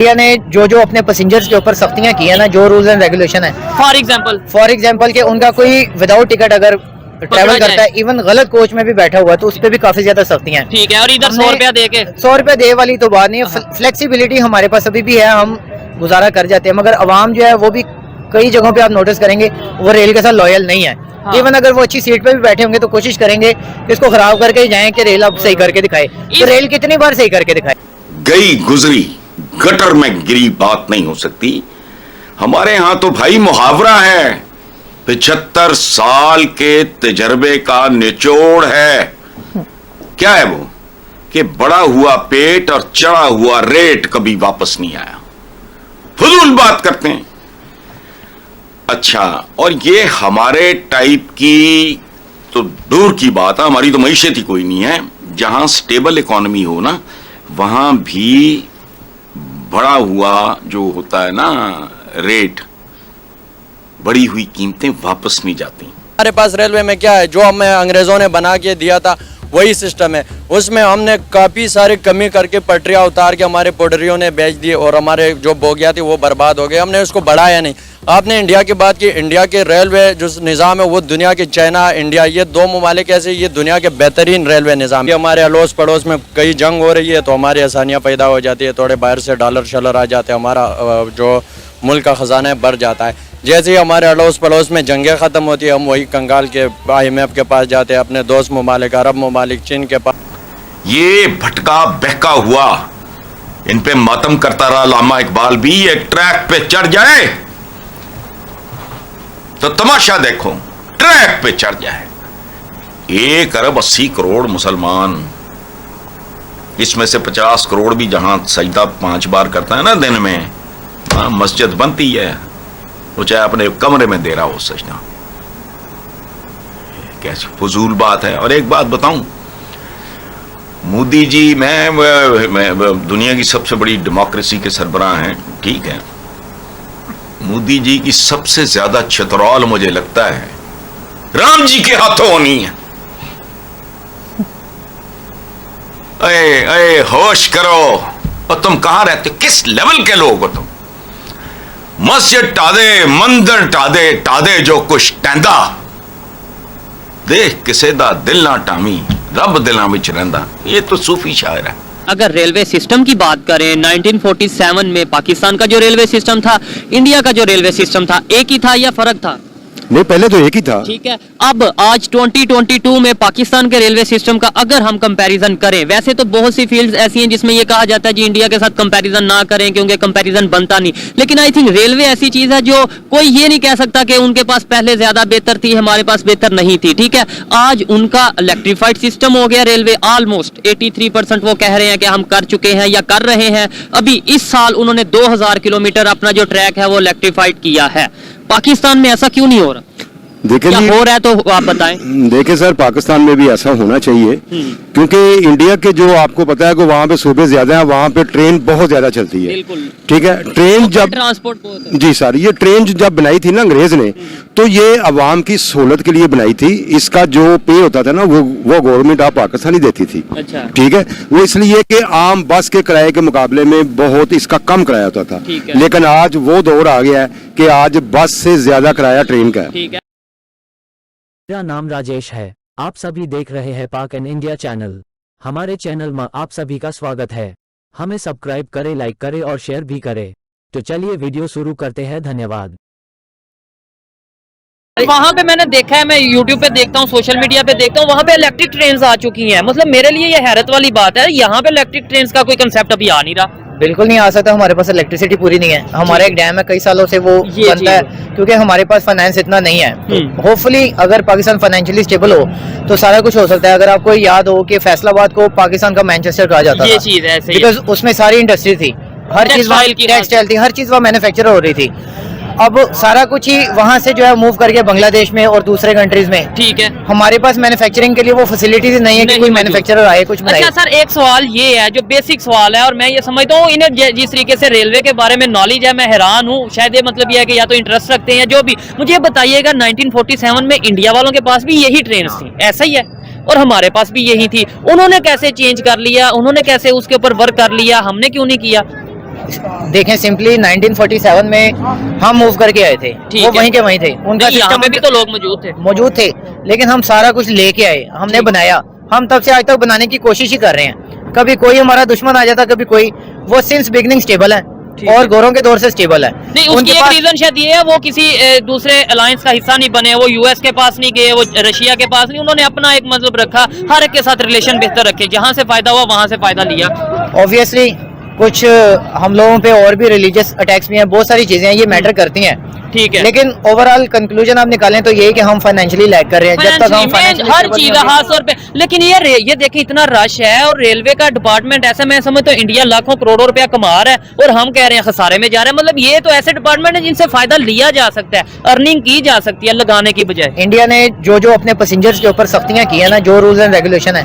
India ने जो जो अपने पैसेंजर्स के ऊपर सख्तियां की है ना, जो रूल्स एंड रेगुलेशन है, फॉर एग्जांपल के उनका कोई विदाउट टिकट अगर ट्रैवल करता है, इवन गलत कोच में भी बैठा हुआ है, तो उस पर भी काफी ज्यादा सख्तियां हैं। ठीक है, और इधर 100 रुपया दे के 100 रुपया दे वाली तो बात नहीं है, फ्लेक्सिबिलिटी हमारे पास अभी भी है, हम गुजारा कर जाते हैं, मगर अवाम जो है वो भी कई जगहों पे आप नोटिस करेंगे वो रेल के साथ लॉयल नहीं है। इवन अगर वो अच्छी सीट पे भी बैठे होंगे तो कोशिश करेंगे कि इसको खराब करके जाएं कि रेल अब सही करके दिखाए। तो रेल कितनी बार सही करके दिखाए? गई गुजरी गटर में गिरी बात नहीं हो सकती। हमारे यहां तो भाई मुहावरा है, 75 साल के तजर्बे का निचोड़ है। क्या है वो कि बड़ा हुआ पेट और चढ़ा हुआ रेट कभी वापस नहीं आया। फजूल बात करते हैं। अच्छा, और ये हमारे टाइप की तो दूर की बात है, हमारी तो मईशत ही कोई नहीं है। जहां स्टेबल इकोनॉमी हो ना, वहां भी बढ़ा हुआ जो होता है ना रेट, बढ़ी हुई कीमतें वापस नहीं जाती। हमारे पास रेलवे में क्या है, जो हमें अंग्रेजों ने बना के दिया था वही सिस्टम है। उसमें हमने काफ़ी सारी कमी करके पटरियाँ उतार के हमारे पोडरियों ने बेच दी और हमारे जो बोगियाँ थी वो बर्बाद हो गए। हमने उसको बढ़ाया नहीं। आपने इंडिया की बात की, इंडिया के रेलवे जो निज़ाम है वो दुनिया के, चाइना इंडिया, ये दो ममालिक ऐसे, ये दुनिया के बेहतरीन रेलवे निज़ाम। ये हमारे अड़ोस पड़ोस में कई जंग हो रही है तो हमारी आसानियाँ पैदा हो जाती है, थोड़े बाहर से डॉलर शलर आ जाते हैं, हमारा जो मुल्क का ख़जाना है बढ़ जाता है। जैसे ही हमारे अड़ोस पड़ोस में जंगें ख़त्म होती है, हम वही कंगाल के IMF के पास जाते हैं, अपने दोस्त ममालिक, अरब ममालिक, चीन के पास। ये भटका बहका हुआ इन पे मातम करता रहा लामा इकबाल भी एक ट्रैक पे चढ़ जाए तो तमाशा देखो, ट्रैक पे चढ़ जाए। 1 अरब 80 करोड़ मुसलमान, इसमें से 50 करोड़ भी जहां सजदा 5 बार करता है ना दिन में, वहां मस्जिद बनती है, वो चाहे अपने कमरे में दे रहा हो सजदा। कैसी फजूल बात है। और एक बात बताऊं, मोदी जी, मैं दुनिया की सबसे बड़ी डेमोक्रेसी के सरबराह हैं, ठीक है, मोदी जी की सबसे ज्यादा चतुराल मुझे लगता है राम जी के हाथों होनी है। अरे अरे होश करो, और तुम कहां रहते हो, किस लेवल के लोग हो तुम? मस्जिद टादे, मंदिर टादे, टादे जो कुछ टैंदा, देख किसे दा दिल ना टामी, रब दिलां विच रहिंदा। ये तो सूफी शायर है। अगर रेलवे सिस्टम की बात करें, 1947 में पाकिस्तान का जो रेलवे सिस्टम था, इंडिया का जो रेलवे सिस्टम था, एक ही था या फर्क था? नहीं, पहले तो एक ही था। ठीक है, अब आज 2022 में पाकिस्तान के रेलवे सिस्टम का अगर हम कंपैरिजन करें, वैसे तो बहुत सी फील्ड्स ऐसी हैं जिसमें ये कहा जाता है जी इंडिया के साथ कंपैरिजन ना करें क्योंकि कंपैरिजन बनता नहीं, लेकिन आई थिंक रेलवे ऐसी चीज है जो कोई ये नहीं कह सकता कि उनके पास पहले ज्यादा बेहतर थी, हमारे पास बेहतर नहीं थी। ठीक है, आज उनका इलेक्ट्रीफाइड सिस्टम हो गया रेलवे, ऑलमोस्ट 83% वो कह रहे हैं कि हम कर चुके हैं या कर रहे हैं। अभी इस साल उन्होंने 2000 किलोमीटर अपना जो ट्रैक है वो इलेक्ट्रीफाइड किया है। पाकिस्तान में ऐसा क्यों नहीं हो रहा? देखिए, हो रहा है तो आप बताएं। देखिए सर, पाकिस्तान में भी ऐसा होना चाहिए, क्योंकि इंडिया के जो आपको पता है कि वहाँ पे सूबे ज्यादा हैं, वहाँ पे ट्रेन बहुत ज्यादा चलती है। ठीक है, ट्रेन जब ट्रांसपोर्ट जी सर, ये ट्रेन जब बनाई थी ना अंग्रेज ने, तो ये अवाम की सहूलत के लिए बनाई थी। इसका जो पे होता था ना वो गवर्नमेंट ऑफ पाकिस्तान ही देती थी। अच्छा। ठीक है, वो इसलिए कि आम बस के किराए के मुकाबले में बहुत इसका कम किराया होता था। लेकिन आज वो दौर आ गया है कि आज बस से ज्यादा किराया ट्रेन का है। मेरा नाम राजेश है, आप सभी देख रहे हैं पाक एंड इंडिया चैनल। हमारे चैनल में आप सभी का स्वागत है। हमें सब्सक्राइब करें, लाइक करें और शेयर भी करें। तो चलिए वीडियो शुरू करते हैं। धन्यवाद। वहाँ पे मैंने देखा है, मैं YouTube पे देखता हूँ, सोशल मीडिया पे देखता हूँ, वहाँ पे इलेक्ट्रिक ट्रेन्स आ चुकी हैं। मतलब मेरे लिए ये हैरत वाली बात है, यहाँ पे इलेक्ट्रिक ट्रेन्स का कोई कंसेप्ट अभी आ नहीं रहा। बिल्कुल नहीं आ सकता, हमारे पास इलेक्ट्रिसिटी पूरी नहीं है। हमारा एक डैम है, कई सालों से वो बनता है, क्योंकि हमारे पास फाइनेंस इतना नहीं है। तो होपफुली अगर पाकिस्तान फाइनेंशियली स्टेबल हो तो सारा कुछ हो सकता है। अगर आपको याद हो कि फैसलाबाद को पाकिस्तान का मैनचेस्टर कहा जाता था, बिकॉज उसमें सारी इंडस्ट्री थी, हर चीज, टेक्सटाइल थी, हर चीज वहाँ मैन्युफैक्चर हो रही थी। अब सारा कुछ ही वहाँ से जो है मूव करके बांग्लादेश में और दूसरे कंट्रीज में। ठीक है, हमारे पास मैन्युफैक्चरिंग के लिए वो फैसिलिटीज नहीं है कि कोई मैन्युफैक्चरर आए कुछ बनाए। अच्छा सर, एक सवाल ये है जो बेसिक सवाल है, और मैं ये समझता हूँ इन्हें जिस तरीके से रेलवे के बारे में नॉलेज है, मैं हैरान हूँ। शायद ये मतलब ये है कि या तो इंटरेस्ट रखते हैं, जो भी। मुझे बताइएगा, 1947 में इंडिया वालों के पास भी यही ट्रेन थी, ऐसा ही है, और हमारे पास भी यही थी। उन्होंने कैसे चेंज कर लिया, उन्होंने कैसे उसके ऊपर वर्क कर लिया, हमने क्यों नहीं किया? देखें सिंपली 1947 में हम मूव करके आए थे, ठीक वो है। वहीं के वहीं थे, उनका नहीं, यहाँ सिस्टम पे भी तो लोग मौजूद थे। लेकिन हम सारा कुछ लेके आए, हमने बनाया, हम तब से आज तक बनाने की कोशिश ही कर रहे हैं। कभी कोई हमारा दुश्मन आ जाता, कभी कोई, वो सिंस बिगनिंग स्टेबल है और गौरों के दौर से स्टेबल है। नहीं, उसकी एक रीजन शायद ये है वो किसी दूसरे अलायंस का हिस्सा नहीं बने, वो यूएस के पास नहीं गए, वो रशिया के पास नहीं, उन्होंने अपना एक मतलब रखा, हर एक के साथ रिलेशन बेहतर रखे, जहां से फायदा हुआ वहां से फायदा लिया। ऑब्वियसली कुछ हम लोगों पे और भी रिलीजियस अटैक्स भी हैं, बहुत सारी चीजें हैं, ये मैटर करती हैं। ठीक है, लेकिन ओवरऑल कंक्लूजन आप निकालें तो यही कि हम फाइनेंशियली लैग कर रहे हैं। जब तक हम Financially, हर चीज है खास तौर पे। लेकिन ये देखिए इतना रश है और रेलवे का डिपार्टमेंट ऐसा, मैं समझता हूँ इंडिया लाखों करोड़ों रुपया कमा रहा है और हम कह रहे हैं खसारे में जा रहे हैं। मतलब ये तो ऐसे डिपार्टमेंट है जिनसे फायदा लिया जा सकता है, अर्निंग की जा सकती है लगाने की बजाय। इंडिया ने जो जो अपने पैसेंजर्स के ऊपर सख्तियां की है ना, जो रूल्स एंड रेगुलेशन है,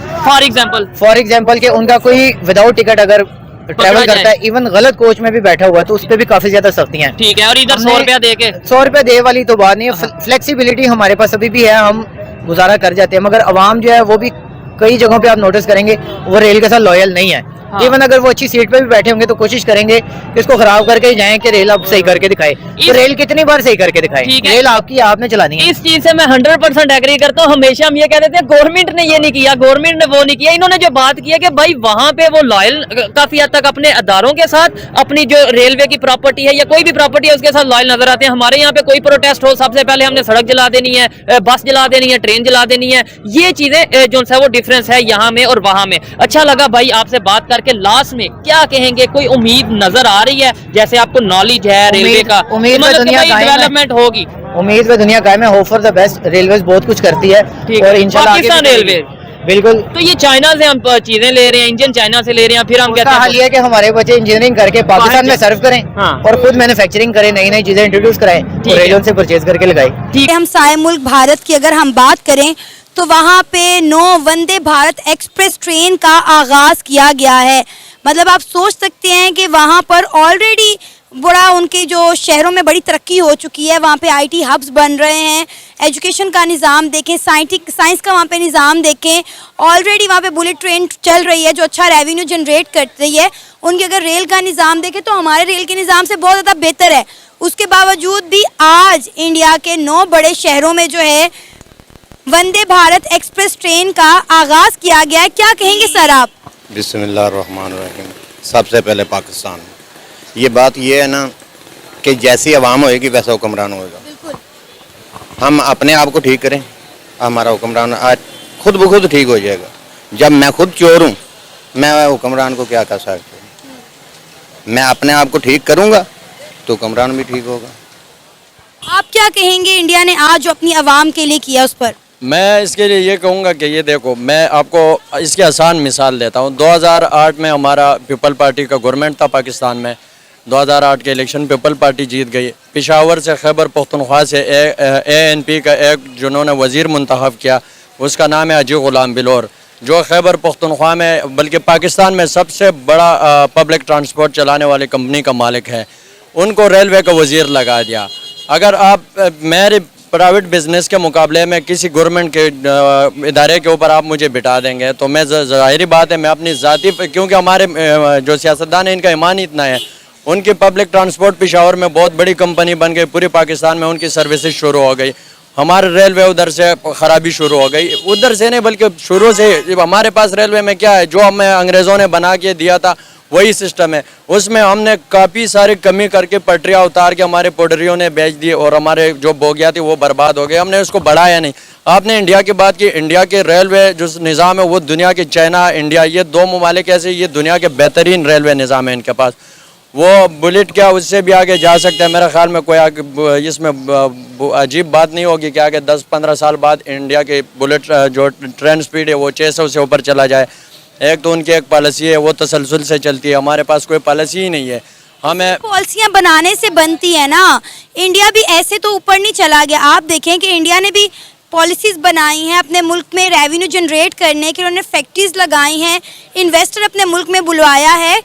फॉर एग्जांपल के उनका कोई विदाउट टिकट अगर ट्रैवल करता है, इवन गलत कोच में भी बैठा हुआ है, तो उस पर भी काफी ज्यादा सख्तियां हैं। ठीक है, और इधर 100 रुपया दे के 100 रुपया दे वाली तो बात नहीं है, फ्लेक्सिबिलिटी हमारे पास अभी भी है, हम गुजारा कर जाते हैं। मगर अवाम जो है वो भी कई जगहों पे आप नोटिस करेंगे वो रेल के साथ लॉयल नहीं है। इवन अगर वो अच्छी सीट पे भी बैठे होंगे तो कोशिश करेंगे कि इसको खराब करके ही जाएं कि रेल आप सही करके दिखाए। तो रेल कितनी बार सही करके दिखाए, रेल आपकी आपने चलानी है। इस चीज से मैं 100% एग्री करता हूँ। हमेशा हम ये कहते थे गवर्नमेंट ने ये नहीं किया, गवर्नमेंट ने वो नहीं किया। इन्होंने जो बात की है कि भाई वहां पे वो लॉयल काफी हद तक अपने अदारों के साथ, अपनी जो रेलवे की प्रॉपर्टी है या कोई भी प्रॉपर्टी है उसके साथ लॉयल नजर आते हैं। हमारे यहाँ पे कोई प्रोटेस्ट हो, सबसे पहले हमने सड़क जला देनी है, बस जला देनी है, ट्रेन जला देनी है। ये चीजें जो है वो डिफरेंस है यहाँ में और वहां में। अच्छा लगा भाई आपसे बात करके। लास्ट में क्या कहेंगे, कोई उम्मीद नजर आ रही है, जैसे आपको नॉलेज है रेलवे का, उम्मीद में दुनिया डेवलपमेंट होगी? उम्मीद में दुनिया कायम है, hope for the best. Railway बहुत कुछ करती है और इंशाल्लाह पाकिस्तान रेलवे बिल्कुल। तो ये चाइना से हम चीजें ले रहे हैं, इंजन चाइना से ले रहे हैं, फिर हम कहते हाल ये कि हमारे बच्चे इंजीनियरिंग करके पाकिस्तान में सर्व करें और खुद मैन्युफैक्चरिंग करें, नई नई चीजें इंट्रोड्यूस कराएं और रेलवे से परचेज करके लगाएं। हम साए मुल्क भारत की अगर हम बात करें तो वहाँ पे 9 वंदे भारत एक्सप्रेस ट्रेन का आगाज किया गया है। मतलब आप सोच सकते हैं कि वहाँ पर ऑलरेडी बड़ा उनके जो शहरों में बड़ी तरक्की हो चुकी है, वहाँ पे आईटी हब्स बन रहे हैं, एजुकेशन का निज़ाम देखें, साइंस का वहाँ पे निज़ाम देखें, ऑलरेडी वहाँ पे बुलेट ट्रेन चल रही है जो अच्छा रेवेन्यू जनरेट करती है। उनके अगर रेल का निज़ाम देखें तो हमारे रेल के निज़ाम से बहुत ज़्यादा बेहतर है। उसके बावजूद भी आज इंडिया के 9 बड़े शहरों में जो है वंदे भारत एक्सप्रेस ट्रेन का आगाज़ किया गया है। क्या कहेंगे सर आप? बिस्मिल्लाहिर्रहमानिर्रहीम। सबसे पहले पाकिस्तान, ये बात ये है ना कि जैसी आवाम होएगी वैसा हुक्मरान होएगा। बिल्कुल। हम अपने आप को ठीक करें, हमारा हुक्मरान आज खुद ब खुद ठीक हो जाएगा। जब मैं खुद चोर हूँ, मैं हुक्मरान को क्या कर सकता हूँ? मैं अपने आप को ठीक करूँगा तो हुक्मरान भी ठीक होगा। आप क्या कहेंगे इंडिया ने आज जो अपनी आवाम के लिए किया उस पर? मैं इसके लिए ये कहूँगा कि ये देखो, मैं आपको इसकी आसान मिसाल देता हूँ। 2008 में हमारा पीपल पार्टी का गवर्नमेंट था पाकिस्तान में। 2008 के इलेक्शन पीपल पार्टी जीत गई। पेशावर से खैबर पख्तूनख्वा से ANP का एक जिन्होंने वज़ीर मुंतखब किया, उसका नाम है हाजी ग़ुलाम बिलोर, जो खैबर पख्तूनख्वा में बल्कि पाकिस्तान में सबसे बड़ा पब्लिक ट्रांसपोर्ट चलाने वाली कंपनी का मालिक है। उनको रेलवे का वज़ीर लगा दिया। अगर आप मेरे प्राइवेट बिजनेस के मुकाबले में किसी गवर्नमेंट के इदारे के ऊपर आप मुझे बिठा देंगे तो मैं ज़ाहिरी बात है मैं अपनी ज़ाती, क्योंकि हमारे जो सियासतदान है इनका ईमान इतना है, उनकी पब्लिक ट्रांसपोर्ट पेशावर में बहुत बड़ी कंपनी बन गई, पूरे पाकिस्तान में उनकी सर्विसेज शुरू हो गई। हमारे रेलवे उधर से ख़राबी शुरू हो गई, उधर से नहीं बल्कि शुरू से हमारे पास रेलवे में क्या है, जो हमें अंग्रेज़ों ने बना के दिया था वही सिस्टम है। उसमें हमने काफ़ी सारी कमी करके पटरियाँ उतार के हमारे पोडरियों ने बेच दी और हमारे जो बोगियाँ थी वो बर्बाद हो गए। हमने उसको बढ़ाया नहीं। आपने इंडिया की बात की, इंडिया के रेलवे जो निज़ाम है वो दुनिया के, चाइना इंडिया ये 2 ममालिक ऐसे, ये दुनिया के बेहतरीन रेलवे निज़ाम है इनके पास। वो बुलेट क्या उससे भी आगे जा सकते हैं। मेरे ख्याल में कोई इसमें अजीब बात नहीं होगी कि आगे 10-15 साल बाद इंडिया के बुलेट जो ट्रेन स्पीड है वो 600 से ऊपर चला जाए। एक तो उनकी एक पॉलिसी है वो तसलसल से चलती है, हमारे पास कोई पॉलिसी ही नहीं है। हमें पॉलिसियां बनाने से बनती है ना, इंडिया भी ऐसे तो ऊपर नहीं चला गया। आप देखें कि इंडिया ने भी पॉलिसीज़ बनाई हैं अपने मुल्क में रेवेन्यू जनरेट करने के, उन्होंने फैक्ट्रीज लगाई हैं, इन्वेस्टर अपने मुल्क में बुलवाया है।